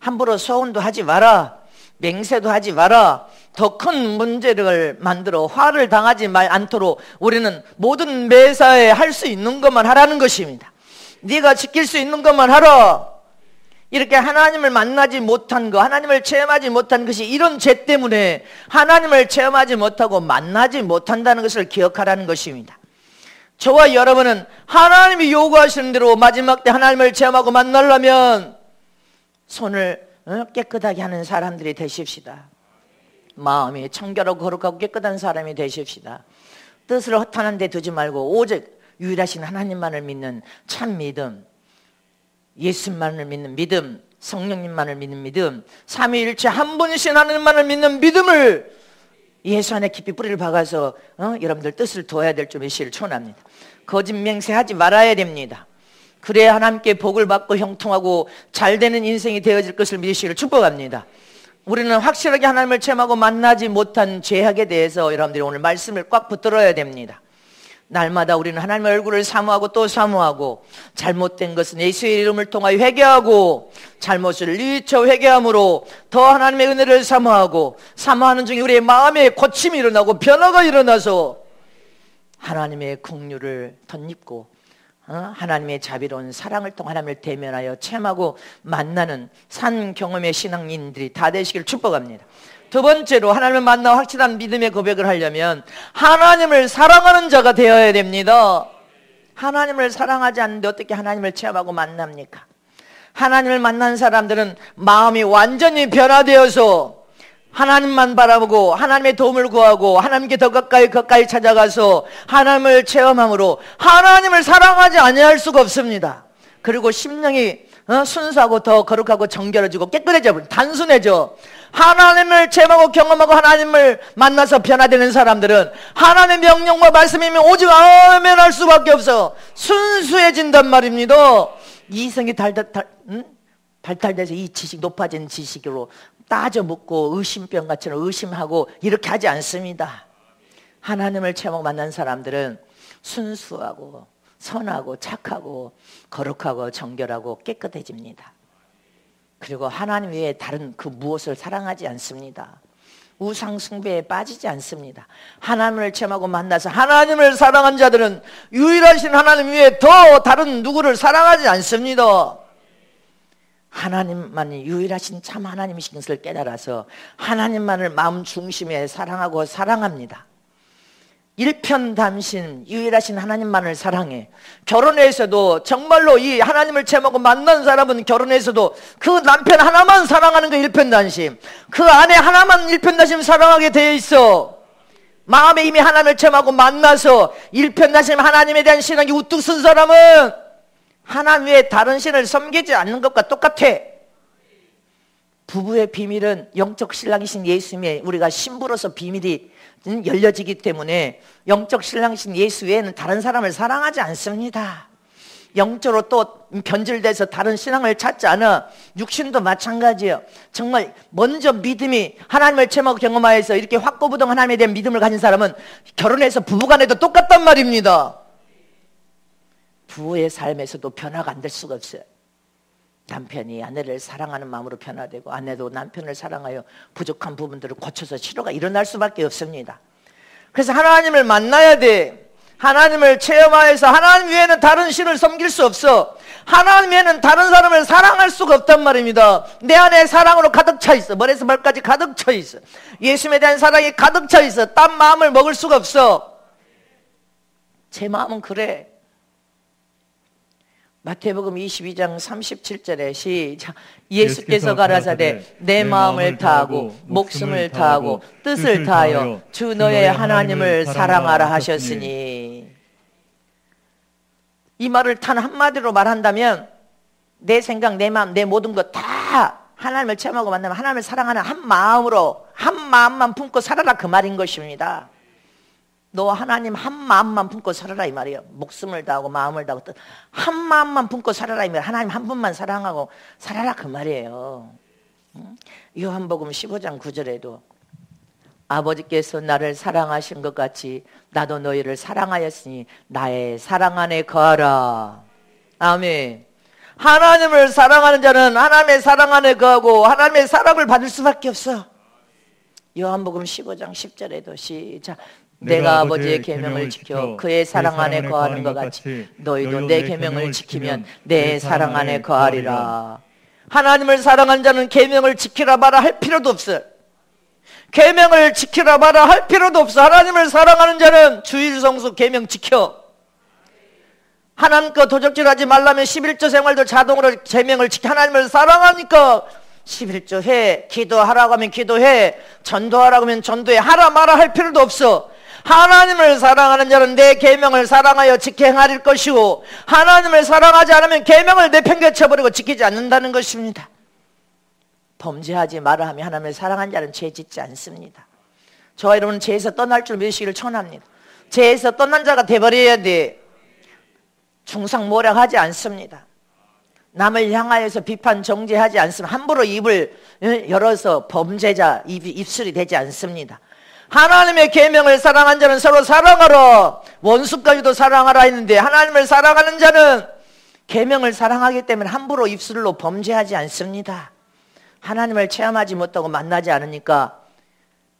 함부로 서원도 하지 마라. 맹세도 하지 마라. 더 큰 문제를 만들어 화를 당하지 않도록 우리는 모든 매사에 할 수 있는 것만 하라는 것입니다. 네가 지킬 수 있는 것만 하라. 이렇게 하나님을 만나지 못한 것, 하나님을 체험하지 못한 것이 이런 죄 때문에 하나님을 체험하지 못하고 만나지 못한다는 것을 기억하라는 것입니다. 저와 여러분은 하나님이 요구하시는 대로 마지막 때 하나님을 체험하고 만나려면 손을 깨끗하게 하는 사람들이 되십시다. 마음이 청결하고 거룩하고 깨끗한 사람이 되십시다. 뜻을 허탄한 데 두지 말고 오직 유일하신 하나님만을 믿는 참 믿음, 예수만을 믿는 믿음, 성령님만을 믿는 믿음, 삼위일체 한 분이신 하나님만을 믿는 믿음을 예수 안에 깊이 뿌리를 박아서 여러분들 뜻을 둬야 될 줄 메시를 초원합니다. 거짓 맹세하지 말아야 됩니다. 그래야 하나님께 복을 받고 형통하고 잘되는 인생이 되어질 것을 믿으시기를 축복합니다. 우리는 확실하게 하나님을 체험하고 만나지 못한 죄악에 대해서 여러분들이 오늘 말씀을 꽉 붙들어야 됩니다. 날마다 우리는 하나님의 얼굴을 사모하고 또 사모하고, 잘못된 것은 예수의 이름을 통하여 회개하고, 잘못을 일처 회개함으로 더 하나님의 은혜를 사모하고, 사모하는 중에 우리의 마음에 고침이 일어나고 변화가 일어나서 하나님의 긍휼을 덧입고 하나님의 자비로운 사랑을 통해 하나님을 대면하여 체험하고 만나는 산 경험의 신앙인들이 다 되시길 축복합니다. 두 번째로 하나님을 만나 확실한 믿음의 고백을 하려면 하나님을 사랑하는 자가 되어야 됩니다. 하나님을 사랑하지 않는데 어떻게 하나님을 체험하고 만납니까? 하나님을 만난 사람들은 마음이 완전히 변화되어서 하나님만 바라보고 하나님의 도움을 구하고 하나님께 더 가까이 찾아가서 하나님을 체험함으로 하나님을 사랑하지 아니할 수가 없습니다. 그리고 심령이 순수하고 더 거룩하고 정결해지고 깨끗해져, 단순해져. 하나님을 체험하고 경험하고 하나님을 만나서 변화되는 사람들은 하나님의 명령과 말씀이면 오직 아멘 할 수밖에 없어. 순수해진단 말입니다. 이성이 발달돼서 이 지식, 높아진 지식으로 따져 묻고 의심병같이는 의심하고 이렇게 하지 않습니다. 하나님을 체험하고 만난 사람들은 순수하고 선하고 착하고 거룩하고 정결하고 깨끗해집니다. 그리고 하나님 외에 다른 그 무엇을 사랑하지 않습니다. 우상 숭배에 빠지지 않습니다. 하나님을 체험하고 만나서 하나님을 사랑한 자들은 유일하신 하나님 외에 더 다른 누구를 사랑하지 않습니다. 하나님만이 유일하신 참 하나님이신 것을 깨달아서 하나님만을 마음 중심에 사랑하고 사랑합니다. 일편단심 유일하신 하나님만을 사랑해. 결혼에서도 정말로 이 하나님을 체험하고 만난 사람은 결혼에서도 그 남편 하나만 사랑하는 거 일편단심, 그 아내 하나만 일편단심 사랑하게 되어 있어. 마음에 이미 하나님을 체험하고 만나서 일편단심 하나님에 대한 신앙이 우뚝 쓴 사람은 하나님 외에 다른 신을 섬기지 않는 것과 똑같아. 부부의 비밀은 영적 신랑이신 예수님의 우리가 신부로서 비밀이 열려지기 때문에 영적 신랑이신 예수 외에는 다른 사람을 사랑하지 않습니다. 영적으로 또 변질돼서 다른 신앙을 찾지 않아. 육신도 마찬가지예요. 정말 먼저 믿음이 하나님을 체험하고 경험하여서 이렇게 확고부동 하나님에 대한 믿음을 가진 사람은 결혼해서 부부간에도 똑같단 말입니다. 부부의 삶에서도 변화가 안 될 수가 없어요. 남편이 아내를 사랑하는 마음으로 변화되고 아내도 남편을 사랑하여 부족한 부분들을 고쳐서 치료가 일어날 수밖에 없습니다. 그래서 하나님을 만나야 돼. 하나님을 체험하여서 하나님 외에는 다른 신을 섬길 수 없어. 하나님 외에는 다른 사람을 사랑할 수가 없단 말입니다. 내 안에 사랑으로 가득 차 있어. 머리에서 발까지 가득 차 있어. 예수님에 대한 사랑이 가득 차 있어. 딴 마음을 먹을 수가 없어. 제 마음은 그래. 마태복음 22장 37절에 시작. 예수께서 가라사대 내 마음을 다하고 목숨을 다하고 뜻을 다하여 주 너의 하나님을 사랑하라 하셨으니, 이 말을 단 한마디로 말한다면 내 생각, 내 마음, 내 모든 것 다 하나님을 체험하고 만나면 하나님을 사랑하는 한 마음으로, 한 마음만 품고 살아라, 그 말인 것입니다. 너 하나님 한 마음만 품고 살아라 이 말이에요. 목숨을 다하고 마음을 다하고 한 마음만 품고 살아라 이 말이에요. 하나님 한 분만 사랑하고 살아라 그 말이에요. 요한복음 15장 9절에도 아버지께서 나를 사랑하신 것 같이 나도 너희를 사랑하였으니 나의 사랑 안에 거하라. 아멘. 하나님을 사랑하는 자는 하나님의 사랑 안에 거하고 하나님의 사랑을 받을 수밖에 없어. 요한복음 15장 10절에도 시작. 내가 아버지의 계명을 지켜 그의 사랑 안에 거하는 것 같이 너희도 내 계명을 지키면 내 사랑 안에 거하리라. 하나님을 사랑한 자는 계명을 지키라 마라 할 필요도 없어. 계명을 지키라 마라 할 필요도 없어. 하나님을 사랑하는 자는 주일 성수 계명 지켜. 하나님 거 도적질하지 말라면 11조 생활도 자동으로 계명을 지켜 하나님을 사랑하니까 11조 해. 기도하라고 하면 기도해. 전도하라고 하면 전도해. 하라 마라 할 필요도 없어. 하나님을 사랑하는 자는 내 계명을 사랑하여 지켜 행할 것이고, 하나님을 사랑하지 않으면 계명을 내팽개쳐버리고 지키지 않는다는 것입니다. 범죄하지 마라 하며 하나님을 사랑하는 자는 죄 짓지 않습니다. 저와 여러분은 죄에서 떠날 줄 믿으시기를 축원합니다. 죄에서 떠난 자가 돼버려야 돼. 중상모략하지 않습니다. 남을 향하여서 비판 정죄하지 않습니다. 함부로 입을 열어서 범죄자 입술이 되지 않습니다. 하나님의 계명을 사랑한 자는 서로 사랑하라. 원수까지도 사랑하라 했는데, 하나님을 사랑하는 자는 계명을 사랑하기 때문에 함부로 입술로 범죄하지 않습니다. 하나님을 체험하지 못하고 만나지 않으니까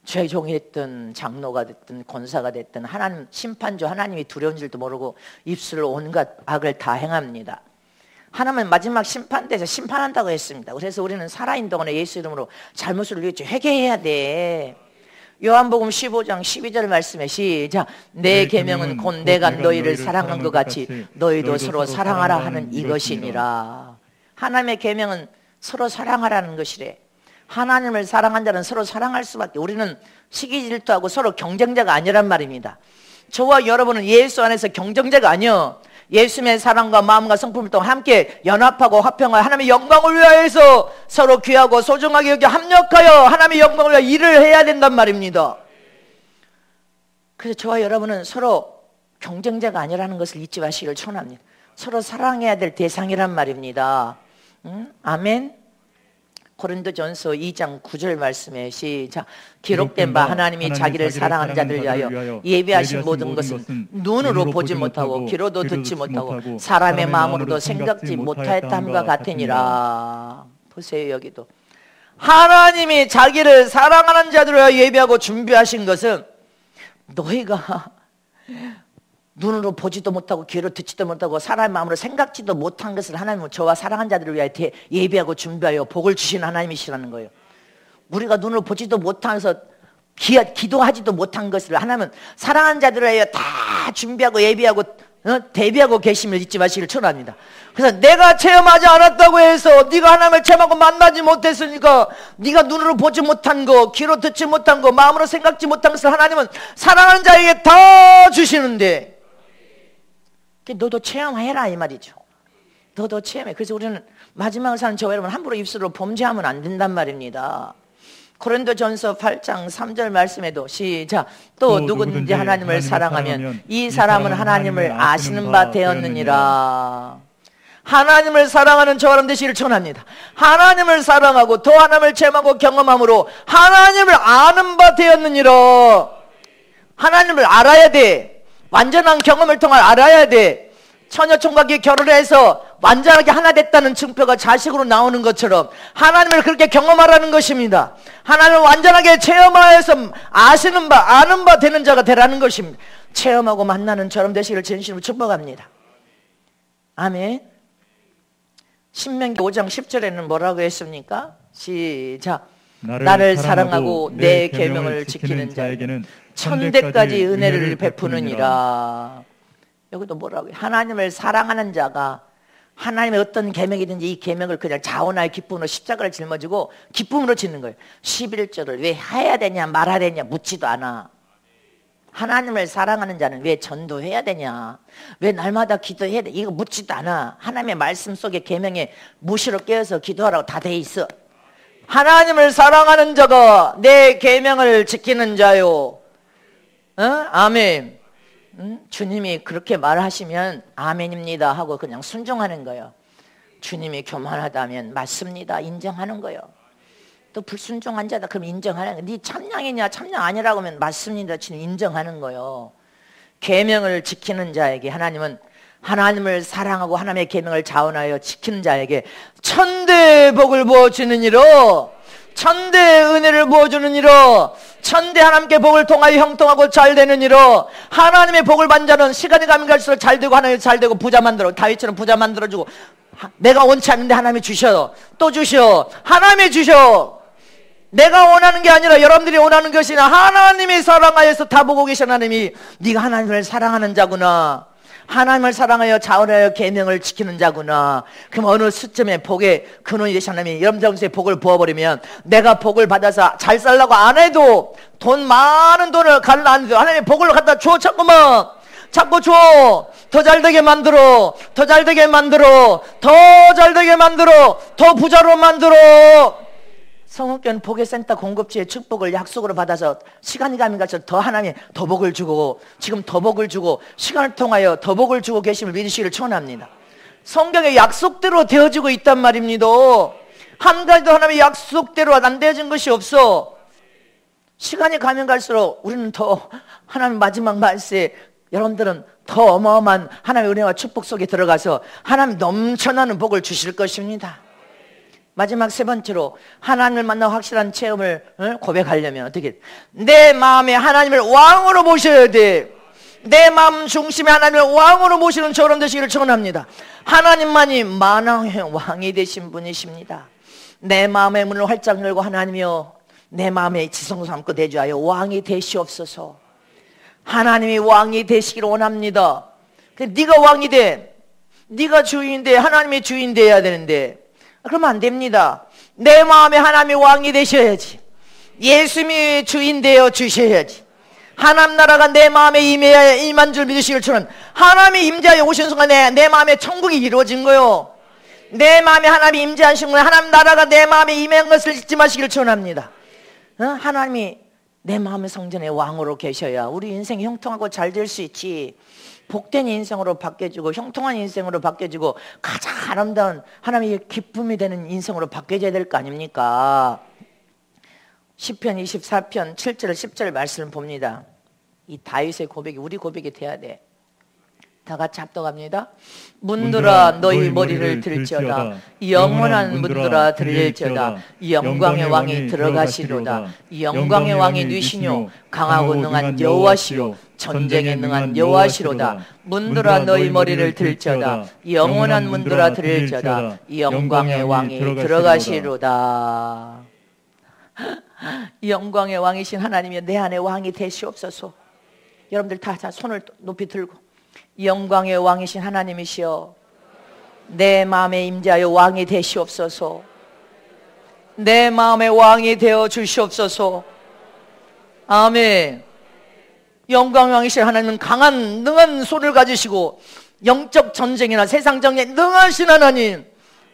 죄종이 됐든 장로가 됐든 권사가 됐든 하나님 심판조 하나님이 두려운 줄도 모르고 입술로 온갖 악을 다 행합니다. 하나님은 마지막 심판대에서 심판한다고 했습니다. 그래서 우리는 살아있는 동안에 예수 이름으로 잘못을 위해 회개해야 돼. 요한복음 15장 12절 말씀에 시작. 내 계명은 곧 내가 너희를 사랑한 것 같이 너희도 서로 사랑하라 하는 이것이니라. 하나님의 계명은 서로 사랑하라는 것이래. 하나님을 사랑한 자는 서로 사랑할 수밖에. 우리는 시기 질투하고 서로 경쟁자가 아니란 말입니다. 저와 여러분은 예수 안에서 경쟁자가 아니요, 예수님의 사랑과 마음과 성품을 통해 함께 연합하고 화평하여 하나님의 영광을 위하여서 서로 귀하고 소중하게 여겨 합력하여 하나님의 영광을 위하여 일을 해야 된단 말입니다. 그래서 저와 여러분은 서로 경쟁자가 아니라는 것을 잊지 마시기를 축원합니다. 서로 사랑해야 될 대상이란 말입니다. 아멘. 고린도전서 2장 9절 말씀에 시작. 기록된 바 하나님이 자기를 사랑하는 자들 위하여 예비하신 모든 것은 눈으로 보지 못하고 귀로도 듣지 못하고 사람의 마음으로도 생각지 못하였다함과 같으니라. 보세요. 여기도 하나님이 자기를 사랑하는 자들 위하여 예비하고 준비하신 것은 너희가 눈으로 보지도 못하고 귀로 듣지도 못하고 사람의 마음으로 생각지도 못한 것을 하나님은 저와 사랑하는 자들을 위하여 예비하고 준비하여 복을 주신 하나님이시라는 거예요. 우리가 눈으로 보지도 못하면서 기도하지도 못한 것을 하나님은 사랑하는 자들을 위하여 다 준비하고 예비하고 대비하고 계심을 잊지 마시기를 축원합니다. 그래서 내가 체험하지 않았다고 해서 네가 하나님을 체험하고 만나지 못했으니까 네가 눈으로 보지 못한 거, 귀로 듣지 못한 거, 마음으로 생각지 못한 것을 하나님은 사랑하는 자에게 다 주시는데 너도 체험해라 이 말이죠. 너도 체험해. 그래서 우리는 마지막을 사는 저와 여러분 함부로 입술로 범죄하면 안 된단 말입니다. 고린도전서 8장 3절 말씀에도 시작. 또 누구든지 하나님을 사랑하면 이 사람은 하나님을 아시는 바 되었느니라. 하나님을 사랑하는 저와 여러분 되시기를 축원합니다. 하나님을 사랑하고 또 하나님을 체험하고 경험함으로 하나님을 아는 바 되었느니라. 하나님을 알아야 돼. 완전한 경험을 통해 알아야 돼. 처녀 총각이 결혼해서 완전하게 하나 됐다는 증표가 자식으로 나오는 것처럼 하나님을 그렇게 경험하라는 것입니다. 하나님을 완전하게 체험하여서 아시는 바, 아는 바 되는 자가 되라는 것입니다. 체험하고 만나는 저럼 되시기를 진심으로 축복합니다. 아멘. 신명기 5장 10절에는 뭐라고 했습니까? 시작. 나를 사랑하고 내 계명을 지키는 자에게는 천대까지 은혜를 베푸느니라. 여기도 뭐라고 해요? 하나님을 사랑하는 자가 하나님의 어떤 계명이든지 이 계명을 그냥 자원하여 기쁨으로 십자가를 짊어지고 기쁨으로 짓는 거예요. 11절을 왜 해야 되냐 말아야 되냐 묻지도 않아. 하나님을 사랑하는 자는 왜 전도해야 되냐, 왜 날마다 기도해야 돼, 이거 묻지도 않아. 하나님의 말씀 속에 계명에 무시로 깨어서 기도하라고 다 돼 있어. 하나님을 사랑하는 자가 내 계명을 지키는 자요. 아멘. 주님이 그렇게 말하시면 아멘입니다 하고 그냥 순종하는 거예요. 주님이 교만하다면 맞습니다 인정하는 거예요. 또 불순종한 자다 그럼 인정하는 거예요. 네 참량이냐 참량 아니라고 하면 맞습니다 주님 인정하는 거예요. 계명을 지키는 자에게 하나님은 하나님을 사랑하고 하나님의 계명을 자원하여 지키는 자에게 천대의 복을 부어주느니라. 천대의 은혜를 부어주느니라. 천대 하나님께 복을 통하여 형통하고 잘 되느니라. 하나님의 복을 받는 자는 시간이 가면 갈수록 잘 되고 하나님 잘 되고 부자 만들어, 다윗처럼 부자 만들어주고, 내가 원치 않는데 하나님이 주셔, 또 주셔, 하나님이 주셔. 내가 원하는 게 아니라 여러분들이 원하는 것이나 하나님이 사랑하여서 다 보고 계신 하나님이 네가 하나님을 사랑하는 자구나, 하나님을 사랑하여 자원하여 계명을 지키는 자구나. 그럼 어느 시점에 복의 근원이 되신 하나님이 여러분 정수에 복을 부어버리면 내가 복을 받아서 잘 살라고 안 해도 돈 많은 돈을 갈라 안 해도 하나님이 복을 갖다 줘. 자꾸만 자꾸 줘. 더 잘되게 만들어. 더 잘되게 만들어. 더 잘되게 만들어. 더 부자로 만들어. 성읍교회는 복의 센터 공급지의 축복을 약속으로 받아서 시간이 가면 갈수록 더 하나님이 더 복을 주고 지금 더 복을 주고 시간을 통하여 더 복을 주고 계심을 믿으시기를 축원합니다. 성경의 약속대로 되어지고 있단 말입니다. 한 가지도 하나님의 약속대로 안 되어진 것이 없어. 시간이 가면 갈수록 우리는 더 하나님 마지막 말세에 여러분들은 더 어마어마한 하나님의 은혜와 축복 속에 들어가서 하나님 넘쳐나는 복을 주실 것입니다. 마지막 세 번째로 하나님을 만나 확실한 체험을 고백하려면 어떻게? 내 마음에 하나님을 왕으로 모셔야 돼. 내 마음 중심에 하나님을 왕으로 모시는 저런 되시기를 축원합니다. 하나님만이 만왕의 왕이 되신 분이십니다. 내 마음의 문을 활짝 열고 하나님이여 내 마음에 지성 삼고 대주하여 왕이 되시옵소서. 하나님이 왕이 되시기를 원합니다. 네가 왕이 돼. 네가 주인 돼. 하나님이 주인 돼야 되는데 그러면 안 됩니다. 내 마음에 하나님이 왕이 되셔야지. 예수님이 주인 되어 주셔야지. 하나님 나라가 내 마음에 임한 줄 믿으시길 주는 하나님이 임재하여 오신 순간 내 마음에 천국이 이루어진 거요. 내 마음에 하나님이 임재하신 거예요. 하나님 나라가 내 마음에 임한 것을 잊지 마시길 축원합니다. 하나님이 내 마음의 성전에 왕으로 계셔야 우리 인생이 형통하고 잘 될 수 있지. 복된 인생으로 바뀌어지고 형통한 인생으로 바뀌어지고 가장 아름다운 하나님의 기쁨이 되는 인생으로 바뀌어져야 될 거 아닙니까? 시편 24편 7절 10절 말씀을 봅니다. 이 다윗의 고백이 우리 고백이 돼야 돼. 다 같이 합독합니다. 문들아 너희 머리를 들지어다. 영원한 문들아 들릴지어다. 영광의 왕이 들어가시로다. 영광의 왕이 누시뇨 강하고 능한 여호와시요 전쟁에 능한 여호와시로다. 문들아 너희 머리를 들지어다. 영원한 문들아 들릴지어다. 영광의 왕이 들어가시로다. 영광의 왕이신 하나님이 내 안에 왕이 되시옵소서. 여러분들 다 손을 높이 들고 영광의 왕이신 하나님이시여 내 마음에 임재하여 왕이 되시옵소서. 내 마음에 왕이 되어 주시옵소서. 아멘. 영광의 왕이신 하나님은 강한 능한 손을 가지시고 영적 전쟁이나 세상 전쟁에 능하신 하나님.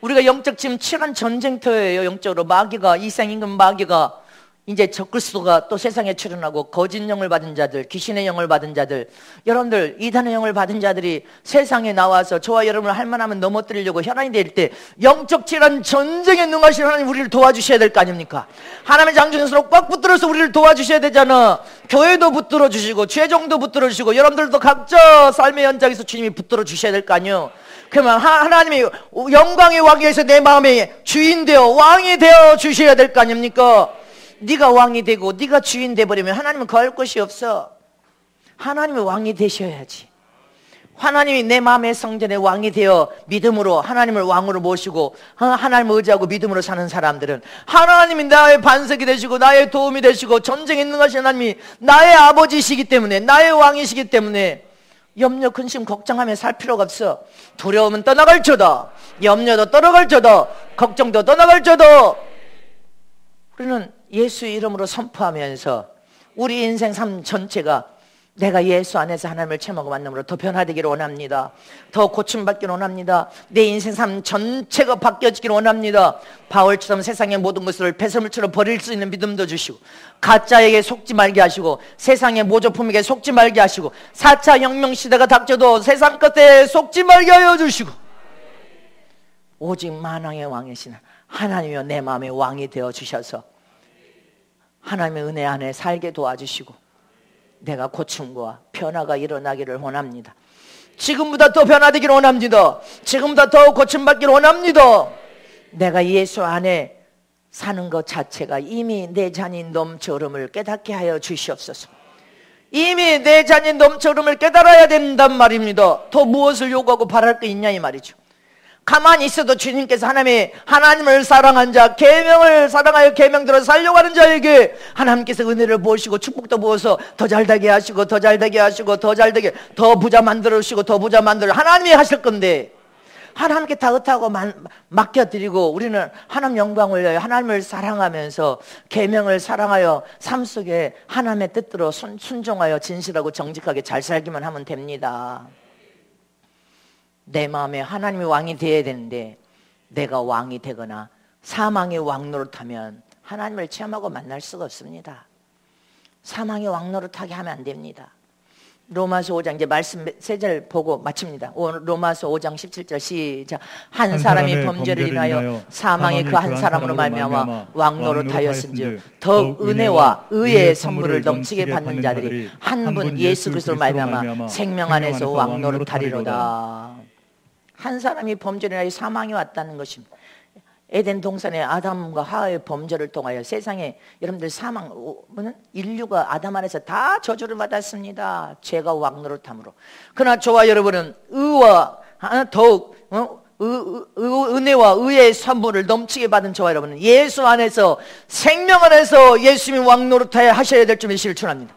우리가 영적 지금 치열한 전쟁터예요. 영적으로 마귀가 이생임금 마귀가 이제 적그리스도가 또 세상에 출현하고 거짓 영을 받은 자들, 귀신의 영을 받은 자들, 여러분들 이단의 영을 받은 자들이 세상에 나와서 저와 여러분을 할만하면 넘어뜨리려고 혈안이 될 때 영적 치열한 전쟁에 능하신 하나님 우리를 도와주셔야 될 거 아닙니까? 하나님의 장중에서 꽉 붙들어서 우리를 도와주셔야 되잖아. 교회도 붙들어 주시고 죄정도 붙들어 주시고 여러분들도 각자 삶의 현장에서 주님이 붙들어 주셔야 될 거 아니에요. 그러면 하나님이 영광의 왕위에서 내 마음에 주인 되어 왕이 되어 주셔야 될 거 아닙니까? 네가 왕이 되고 네가 주인 돼버리면 하나님은 거할 것이 없어. 하나님이 왕이 되셔야지. 하나님이 내 마음의 성전에 왕이 되어 믿음으로 하나님을 왕으로 모시고 하나님을 의지하고 믿음으로 사는 사람들은 하나님이 나의 반석이 되시고 나의 도움이 되시고 전쟁에 능하신 하나님이 나의 아버지시기 때문에 나의 왕이시기 때문에 염려 근심 걱정하며 살 필요가 없어. 두려움은 떠나갈지어다. 염려도 떠나갈지어다. 걱정도 떠나갈지어다. 우리는 예수 이름으로 선포하면서 우리 인생 삶 전체가 내가 예수 안에서 하나님을 체험하고 만남으로 더 변화되기를 원합니다. 더 고침받기를 원합니다. 내 인생 삶 전체가 바뀌어지기를 원합니다. 바울처럼 세상의 모든 것을 배설물처럼 버릴 수 있는 믿음도 주시고 가짜에게 속지 말게 하시고 세상의 모조품에게 속지 말게 하시고 4차 혁명 시대가 닥쳐도 세상 끝에 속지 말게 하여 주시고 오직 만왕의 왕이신 하나님이여 내 마음의 왕이 되어 주셔서 하나님의 은혜 안에 살게 도와주시고 내가 고침과 변화가 일어나기를 원합니다. 지금보다 더 변화되기를 원합니다. 지금보다 더 고침받기를 원합니다. 내가 예수 안에 사는 것 자체가 이미 내 잔인 넘쳐 흐름을 깨닫게 하여 주시옵소서. 이미 내 잔인 넘쳐 흐름을 깨달아야 된단 말입니다. 더 무엇을 요구하고 바랄 게 있냐 이 말이죠. 가만히 있어도 주님께서 하나님을 사랑한 자, 계명을 사랑하여 계명대로 살려고 하는 자에게 하나님께서 은혜를 부으시고 축복도 부어서 더 잘되게 하시고 더 잘되게 하시고 더 잘되게, 더 부자 만들어주시고 더 부자 만들어 하나님이 하실 건데, 하나님께 다 의탁하고 맡겨드리고 우리는 하나님 영광을 위하여 하나님을 사랑하면서 계명을 사랑하여 삶 속에 하나님의 뜻대로 순종하여 진실하고 정직하게 잘 살기만 하면 됩니다. 내 마음에 하나님이 왕이 되어야 되는데 내가 왕이 되거나 사망의 왕 노릇하면 하나님을 체험하고 만날 수가 없습니다. 사망의 왕 노릇하게 하면 안 됩니다. 로마서 5장 이제 말씀 3절 보고 마칩니다. 로마서 5장 17절 시작. 한 사람이 범죄를 인하여 사망이 그 한 사람으로 말미암아 왕 노릇하였은즉 더욱 은혜와 의의 선물을 넘치게 받는 자들이 한 분 예수 그리스도로 말미암아 생명 안에서 왕 노릇하리로다. 한 사람이 범죄를 인하여 사망이 왔다는 것입니다. 에덴 동산의 아담과 하와의 범죄를 통하여 세상에 여러분들 인류가 아담 안에서 다 저주를 받았습니다. 죄가 왕노릇함으로. 그러나 저와 여러분은 의와 더욱 은혜와 의의 선물을 넘치게 받은 저와 여러분은 예수 안에서 생명 안에서 예수님이 왕노릇하여 하셔야 될 줄을 실천합니다.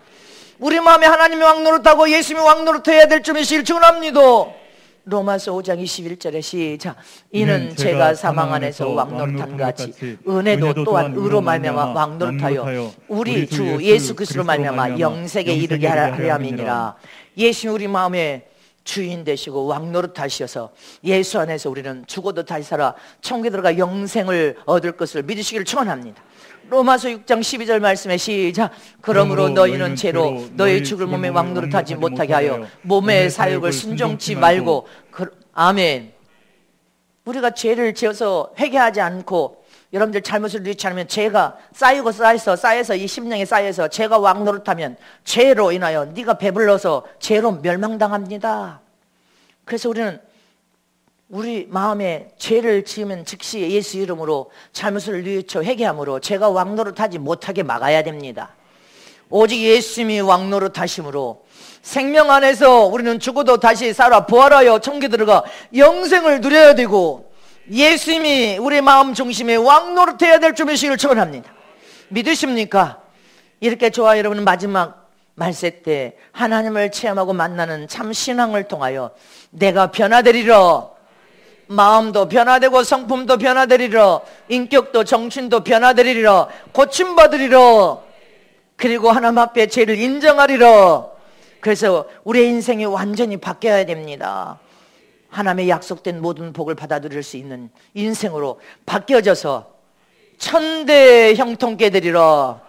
우리 마음에 하나님이 왕노릇하고 예수님이 왕노릇해야 될 줄을 실천합니다. 로마서 5장 21절에 시작. 이는 제가 사망 안에서 왕노릇한 같이 은혜도 또한 의로 말미암아 왕노릇하여 우리 주 예수 그리스도로 말미암아 영생에 이르게 하려 함이니라. 예수님 우리 마음에 주인 되시고 왕노릇하셔서 예수 안에서 우리는 죽어도 다시 살아 천국에 들어가 영생을 얻을 것을 믿으시기를 축원합니다. 로마서 6장 12절 말씀에 시작. 그러므로 너희는 죄로 너희 죽을 몸에 왕노릇하지 못하게 하여 몸의 사욕을 순종치 말고. 아멘. 우리가 죄를 지어서 회개하지 않고 여러분들 잘못을 뉘지 않으면 죄가 쌓여서 이 심령에 쌓여서 죄가 왕노릇하면 죄로 인하여 네가 배불러서 죄로 멸망당합니다. 그래서 우리는 우리 마음에 죄를 지으면 즉시 예수 이름으로 잘못을 뉘우쳐 회개함으로 죄가 왕노릇하지 못하게 막아야 됩니다. 오직 예수님이 왕노릇하심으로 생명 안에서 우리는 죽어도 다시 살아 부활하여 천국에 들어가 영생을 누려야 되고, 예수님이 우리 마음 중심에 왕노릇해야 될 줄을 축원합니다. 믿으십니까? 이렇게 저와 여러분은 마지막 말세 때 하나님을 체험하고 만나는 참 신앙을 통하여 내가 변화되리라, 마음도 변화되고 성품도 변화되리라, 인격도 정신도 변화되리라, 고침받으리라, 그리고 하나님 앞에 죄를 인정하리라. 그래서 우리의 인생이 완전히 바뀌어야 됩니다. 하나님의 약속된 모든 복을 받아들일 수 있는 인생으로 바뀌어져서 천대 형통케 되리라,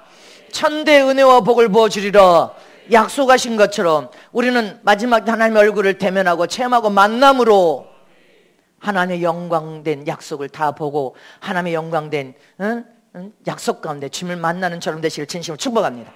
천대 은혜와 복을 부어주리라 약속하신 것처럼 우리는 마지막 하나님의 얼굴을 대면하고 체험하고 만남으로 하나님의 영광된 약속을 다 보고 하나님의 영광된 약속 가운데 주님을 만나는 저럼 되시길 진심으로 축복합니다.